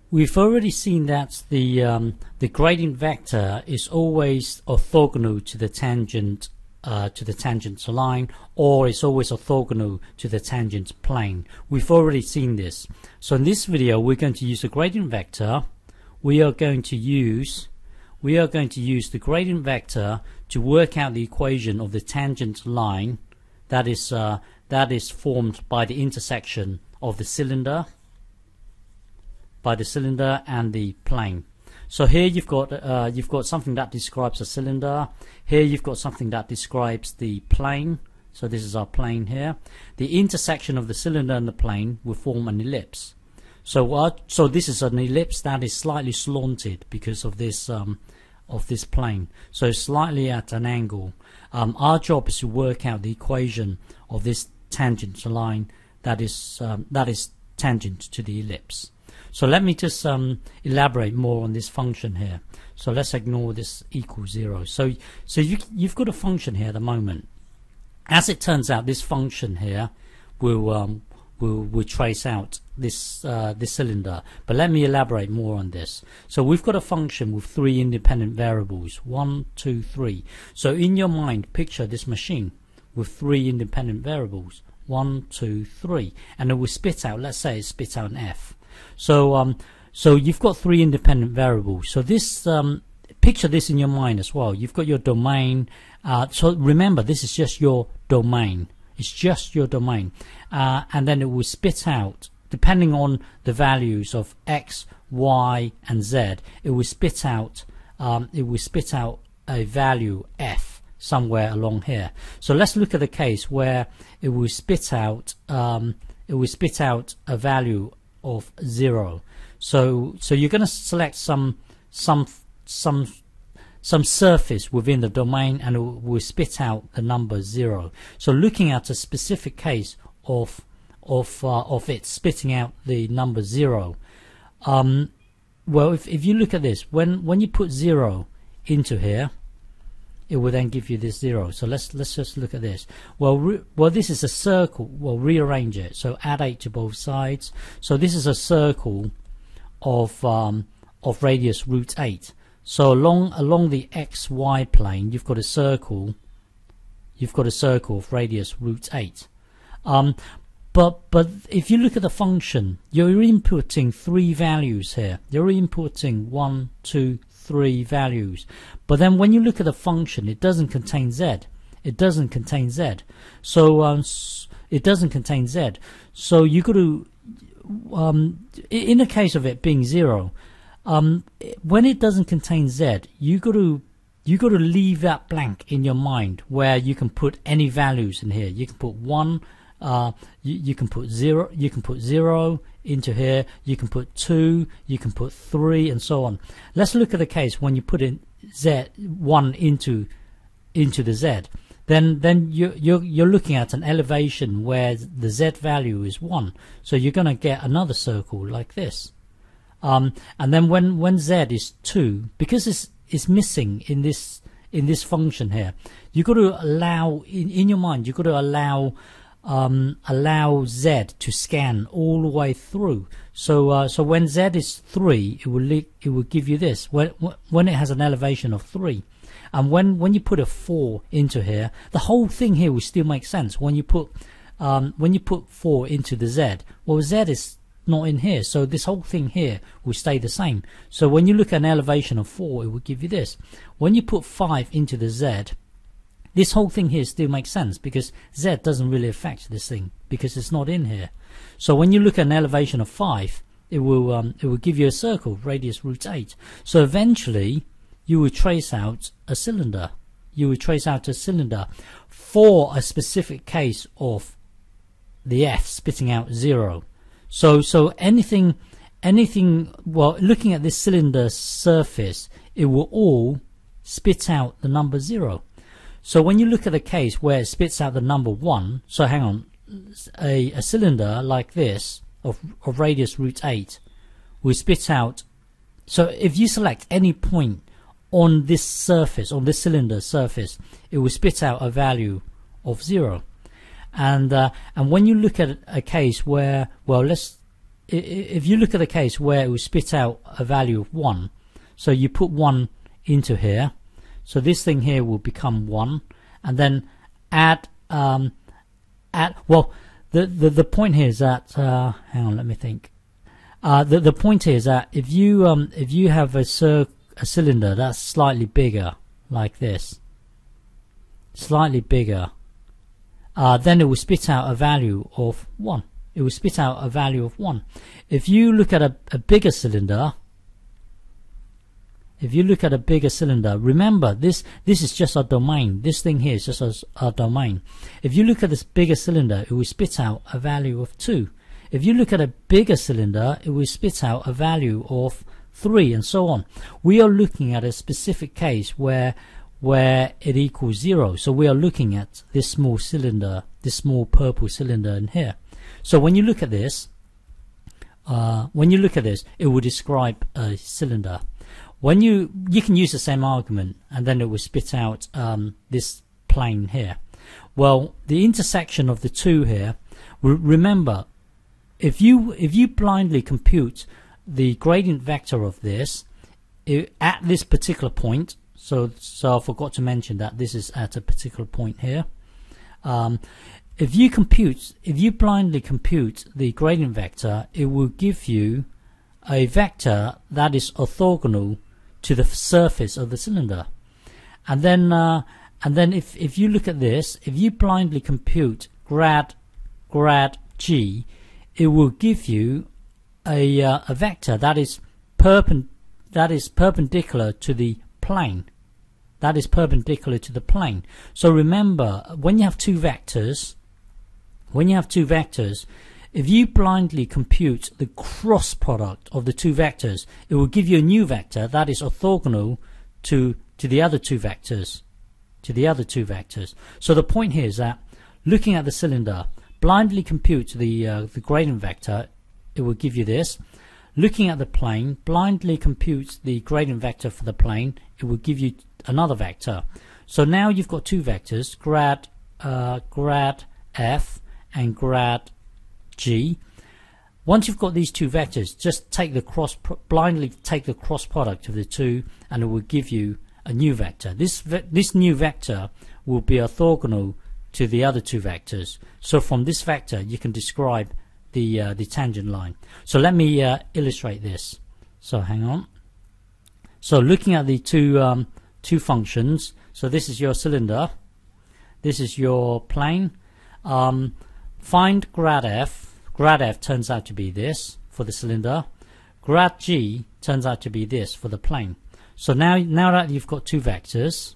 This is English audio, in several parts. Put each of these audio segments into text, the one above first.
We've already seen that the gradient vector is always orthogonal to the tangent line, or it's always orthogonal to the tangent plane. We've already seen this. So in this video, we're going to use the gradient vector. We are going to use the gradient vector to work out the equation of the tangent line that is formed by the intersection of the cylinder and the plane. So here you've got something that describes a cylinder. Here you've got something that describes the plane. So this is our plane here. The intersection of the cylinder and the plane will form an ellipse. So this is an ellipse that is slightly slanted because of this plane. So slightly at an angle. Our job is to work out the equation of this tangent line that is tangent to the ellipse. So let me just elaborate more on this function here. So let's ignore this equals 0. So you've got a function here at the moment. As it turns out, this function here will trace out this cylinder. But let me elaborate more on this. So we've got a function with 3 independent variables, 1, 2, 3. So in your mind, picture this machine with 3 independent variables, 1, 2, 3, and it will spit out. Let's say it spits out an f. So you've got 3 independent variables. So this picture this in your mind as well. You've got your domain. So remember, this is just your domain. It's just your domain, and then it will spit out, depending on the values of x, y, and z. It will spit out. A value f somewhere along here. So let's look at the case where it will spit out. It will spit out a value of 0. So you're going to select some surface within the domain, and it will spit out the number 0. So looking at a specific case of it spitting out the number 0. Well, if you look at this, when you put 0 into here, it will then give you this 0. So let's just look at this. Well, this is a circle. Well, rearrange it. So add 8 to both sides. So this is a circle of radius √8. So along the xy plane, you've got a circle. You've got a circle of radius √8. But if you look at the function, you're inputting 3 values here. You're inputting 1, 2, 3 values. But then when you look at the function, it doesn't contain z. It doesn't contain z. So it doesn't contain z. So you got to, in the case of it being 0, when it doesn't contain z, you got to leave that blank in your mind where you can put any values in here. You can put 1. You can put 0. You can put 0 into here. You can put 2. You can put 3, and so on. Let's look at the case when you put in z1 into the z. Then you're looking at an elevation where the z value is 1. So you're going to get another circle like this. And then when z is 2, because it's missing in this function here, you got to allow in your mind. You got to allow z to scan all the way through. So when z is 3, it will give you this when it has an elevation of 3. And when you put a 4 into here, the whole thing here will still make sense. When you put 4 into the z, well, z is not in here, so this whole thing here will stay the same. So when you look at an elevation of 4, it will give you this. When you put 5 into the z, this whole thing here still makes sense because z doesn't really affect this thing because it's not in here. So when you look at an elevation of 5, it will give you a circle, radius √8. So eventually you will trace out a cylinder. You will trace out a cylinder for a specific case of the f spitting out 0. So anything. Well, looking at this cylinder surface, it will all spit out the number 0. So when you look at the case where it spits out the number 1, so hang on, a cylinder like this of radius √8 will spit out. So if you select any point on this surface, on this cylinder surface, it will spit out a value of 0. And when you look at a case where, well, let's if you look at the case where it will spit out a value of 1, so you put 1 into here, so this thing here will become 1, and then add well, the point here is that hang on, let me think. The point here is that if you have a cylinder that's slightly bigger, like this, slightly bigger, then it will spit out a value of 1. It will spit out a value of 1. If you look at a bigger cylinder, remember this is just a domain. This thing here is just a domain. If you look at this bigger cylinder, it will spit out a value of 2. If you look at a bigger cylinder, it will spit out a value of 3, and so on. We are looking at a specific case where it equals 0. So we are looking at this small cylinder, this small purple cylinder in here. So when you look at this, it will describe a cylinder. When you can use the same argument, and then it will spit out this plane here. Well, the intersection of the two here, remember, if you blindly compute the gradient vector of this at this particular point, so I forgot to mention that this is at a particular point here. If you blindly compute the gradient vector, it will give you a vector that is orthogonal to the surface of the cylinder. And then if you look at this, if you blindly compute grad g, it will give you a vector that is perpendicular to the plane. That is perpendicular to the plane. So remember, when you have two vectors, if you blindly compute the cross product of the two vectors, it will give you a new vector that is orthogonal to the other two vectors. So the point here is that looking at the cylinder, blindly compute the gradient vector, it will give you this. Looking at the plane, blindly compute the gradient vector for the plane, it will give you another vector. So now you've got two vectors, grad f and grad g. Once you've got these two vectors, just take blindly take the cross product of the two, and it will give you a new vector. This new vector will be orthogonal to the other two vectors. So from this vector, you can describe the tangent line. So let me illustrate this. So hang on. So looking at the two functions, so this is your cylinder, this is your plane. Find grad f. Grad f turns out to be this for the cylinder. Grad g turns out to be this for the plane. So now that you've got two vectors,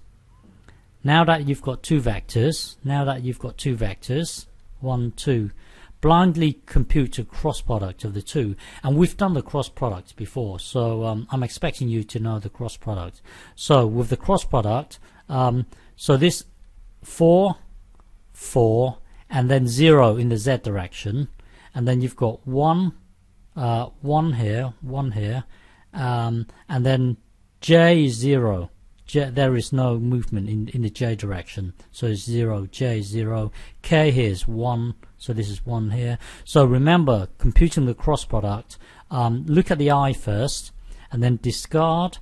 1, 2, blindly compute a cross product of the two, and we've done the cross product before, so I'm expecting you to know the cross product. So with the cross product, so this 4, and then 0 in the z direction, and then you've got 1 here, and then j is 0. There is no movement in the j direction, so it's 0, j is 0, k here is 1, so this is 1 here. So remember, computing the cross product, look at the I first, and then discard.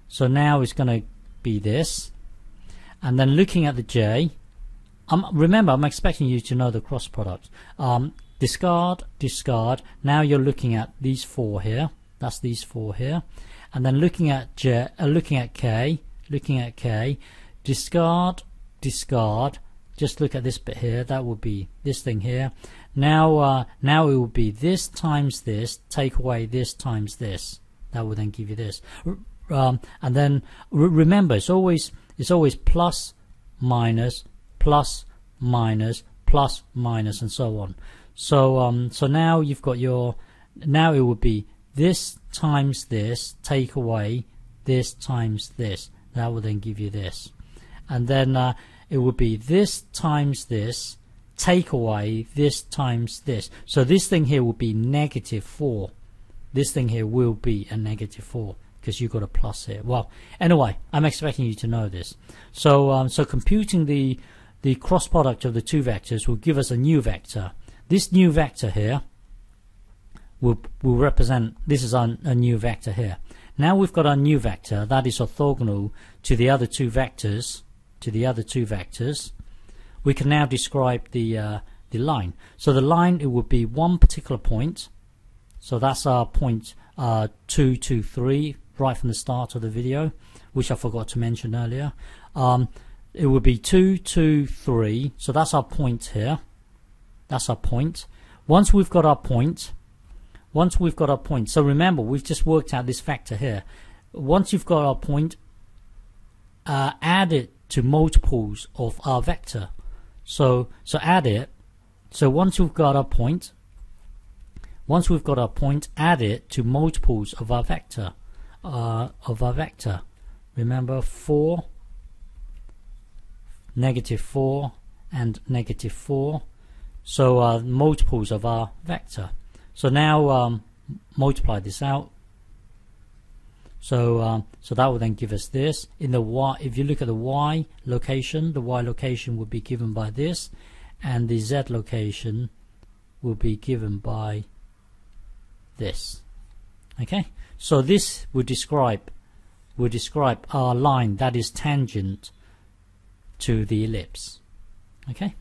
So now it's going to be this, and then looking at the j, remember, I'm expecting you to know the cross product. Discard. Now you're looking at these 4 here. That's these 4 here. And then looking at k. Discard. Just look at this bit here. That would be this thing here. Now it will be this times this. Take away this times this. That will then give you this. And then remember, it's always plus, minus, plus, minus, plus, minus, and so on. So now you've got your. Now it would be this times this, take away this times this. That will then give you this. And then it would be this times this, take away this times this. So this thing here will be -4. This thing here will be a -4 because you've got a plus here. Well, anyway, I'm expecting you to know this. So so computing the cross product of the two vectors will give us a new vector. This new vector here will represent, this is a new vector here. Now we've got our new vector that is orthogonal to the other two vectors. We can now describe the line. So the line, it would be one particular point. So that's our point 2, 2, 3 right from the start of the video, which I forgot to mention earlier. It would be 2, 2, 3. So that's our point here. That's our point. Once we've got our point, so remember, we've just worked out this vector here. Once you've got our point, add it to multiples of our vector. So add it. So once we've got our point, add it to multiples of our vector. Remember, 4, -4, and -4. So multiples of our vector. So now multiply this out. So that will then give us this. In the y, if you look at the y location would be given by this, and the z location will be given by this. Okay, so this would describe our line that is tangent to the ellipse. Okay.